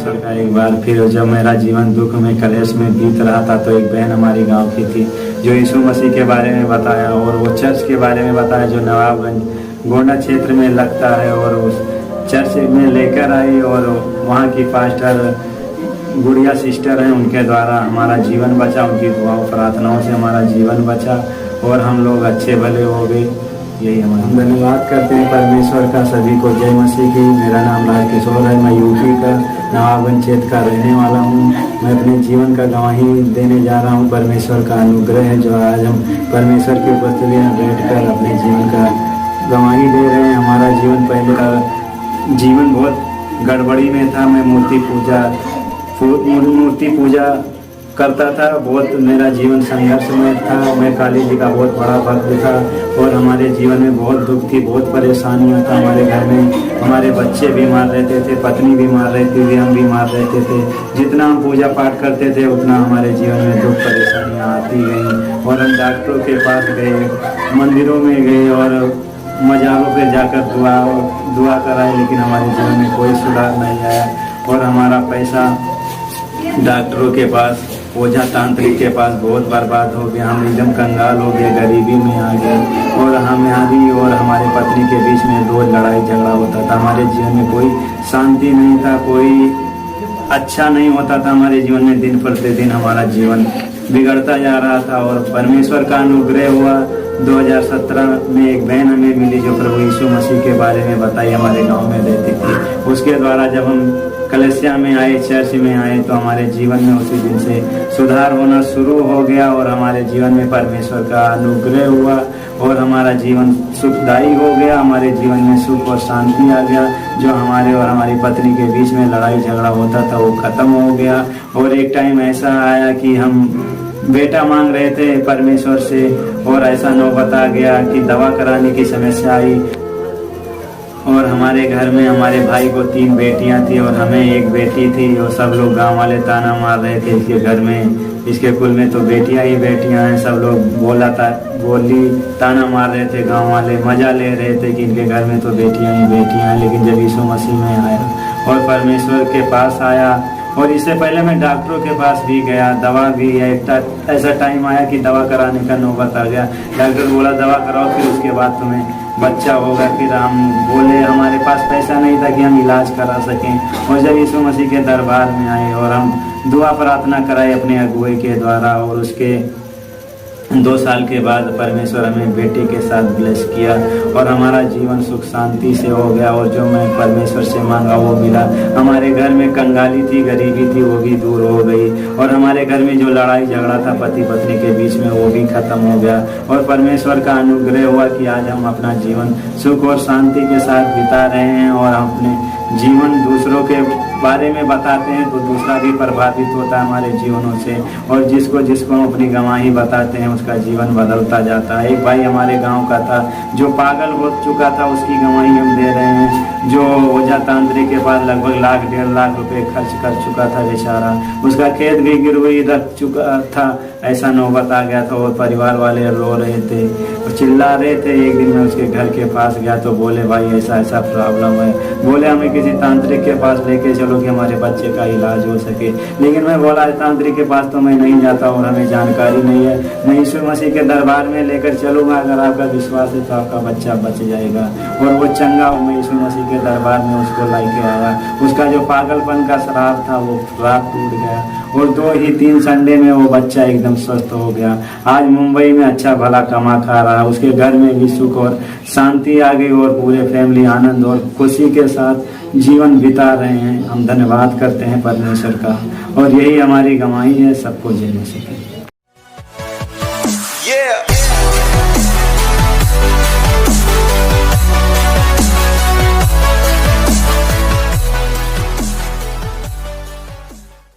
परमेश्वर का एक बार फिर जब मेरा जीवन दुख में कलेश में बीत रहा था तो एक बहन हमारी गांव की थी जो यीशु मसीह के बारे में बताया और वो चर्च के बारे में बताया जो नवाबगंज गोंडा क्षेत्र में लगता है, और उस चर्च में लेकर आई और वहाँ की पास्टर गुड़िया सिस्टर हैं, उनके द्वारा हमारा जीवन बचा, उनकी दुआओं प्रार्थनाओं से हमारा जीवन बचा और हम लोग अच्छे भले हो गए। यही हम धन्यवाद करते हैं परमेश्वर का। सभी को जय मसीह की। मेरा नाम राजकिशोर है, मैं यूपी का नवाबगंज क्षेत्र का रहने वाला हूँ। मैं अपने जीवन का गवाही देने जा रहा हूँ। परमेश्वर का अनुग्रह है जो आज हम परमेश्वर की उपस्थिति में बैठकर अपने जीवन का गवाही दे रहे हैं। हमारा जीवन पहले का जीवन बहुत गड़बड़ी में था। मैं मूर्ति पूजा करता था, बहुत मेरा जीवन संघर्ष में था। मैं काली जी का बहुत बड़ा भक्त था और हमारे जीवन में बहुत दुख थी, बहुत परेशानियाँ था। हमारे घर में हमारे बच्चे बीमार रहते थे, पत्नी बीमार रहती थी, हम बीमार रहते थे। जितना हम पूजा पाठ करते थे उतना हमारे जीवन में दुख परेशानियाँ आती गई और हम डॉक्टरों के पास गए, मंदिरों में गए और मज़ारों पे जाकर दुआ कराए, लेकिन हमारे जीवन में कोई सुधार नहीं आया और हमारा पैसा डॉक्टरों के पास, ओझा तांत्रिक के पास बहुत बर्बाद हो गया। हम एकदम कंगाल हो गए, गरीबी में आ गए और हमारी और हमारे पत्नी के बीच में रोज लड़ाई झगड़ा होता था। हमारे जीवन में कोई शांति नहीं था, कोई अच्छा नहीं होता था। हमारे जीवन में दिन प्रतिदिन हमारा जीवन बिगड़ता जा रहा था और परमेश्वर का अनुग्रह हुआ। 2017 में एक बहन हमें मिली जो प्रभु यीशु मसीह के बारे में बताई, हमारे गांव में रहती थी। उसके द्वारा जब हम कलेसिया में आए, चर्च में आए, तो हमारे जीवन में उसी दिन से सुधार होना शुरू हो गया और हमारे जीवन में परमेश्वर का अनुग्रह हुआ और हमारा जीवन सुखदायी हो गया। हमारे जीवन में सुख और शांति आ गया। जो हमारे और हमारी पत्नी के बीच में लड़ाई झगड़ा होता था वो खत्म हो गया। और एक टाइम ऐसा आया कि हम बेटा मांग रहे थे परमेश्वर से और ऐसा नौबत आ गया कि दवा कराने की समस्या आई और हमारे घर में हमारे भाई को 3 बेटियां थी और हमें एक बेटी थी और सब लोग गांव वाले ताना मार रहे थे इसके घर में, इसके कुल में तो बेटियां ही बेटियां हैं। सब लोग बोली ताना मार रहे थे, गांव वाले मजा ले रहे थे कि इनके घर में तो बेटियां ही बेटियां हैं। लेकिन जब यीशु मसीह में आया और परमेश्वर के पास आया और इससे पहले मैं डॉक्टरों के पास भी गया, दवा भी ऐसा टाइम आया कि दवा कराने का नौबत आ गया। डॉक्टर बोला दवा कराओ फिर उसके बाद तुम्हें बच्चा होगा। फिर हम बोले हमारे पास पैसा नहीं था कि हम इलाज करा सकें। और जब यीशु मसीह के दरबार में आए और हम दुआ प्रार्थना कराए अपने अगुवे के द्वारा और उसके 2 साल के बाद परमेश्वर हमें बेटे के साथ ब्लेस किया और हमारा जीवन सुख शांति से हो गया और जो मैं परमेश्वर से मांगा वो मिला। हमारे घर में कंगाली थी, गरीबी थी, वो भी दूर हो गई और हमारे घर में जो लड़ाई झगड़ा था पति पत्नी के बीच में वो भी खत्म हो गया और परमेश्वर का अनुग्रह हुआ कि आज हम अपना जीवन सुख और शांति के साथ बिता रहे हैं और हम अपने जीवन दूसरों के बारे में बताते हैं तो दूसरा भी प्रभावित होता है हमारे जीवनों से और जिसको हम अपनी गवाही बताते हैं उसका जीवन बदलता जाता है। एक भाई हमारे गांव का था जो पागल हो चुका था, उसकी गवाही हम दे रहे हैं। जो ओझा तांत्रिक के पास लगभग 1.5 लाख रुपए खर्च कर चुका था बेचारा, उसका खेत भी गिरवी रख चुका था। ऐसा नौबत आ गया था और परिवार वाले रो रहे थे और चिल्ला रहे थे। एक दिन मैं उसके घर के पास गया तो बोले भाई ऐसा ऐसा प्रॉब्लम है, बोले हमें किसी तांत्रिक के पास लेके चलो कि हमारे बच्चे का इलाज हो सके। लेकिन मैं बोला तांत्रिक के पास तो मैं नहीं जाता और हमें जानकारी नहीं है, मैं यीशु मसीह के दरबार में लेकर चलूंगा, अगर आपका विश्वास है तो आपका बच्चा बच जाएगा। और वो चंगा, मैं यीशु मसीह के दरबार में उसको लेके आया। उसका जो पागलपन का श्राप था वो श्राप टूट गया और 2 ही 3 संडे में वो बच्चा एकदम स्वस्थ हो गया। आज मुंबई में अच्छा भला कमा खा रहा है, उसके घर में भी सुख और शांति आ गई और पूरे फैमिली आनंद और खुशी के साथ जीवन बिता रहे हैं। हम धन्यवाद करते हैं परमेश्वर का और यही हमारी गवाही है। सबको जय मसीह।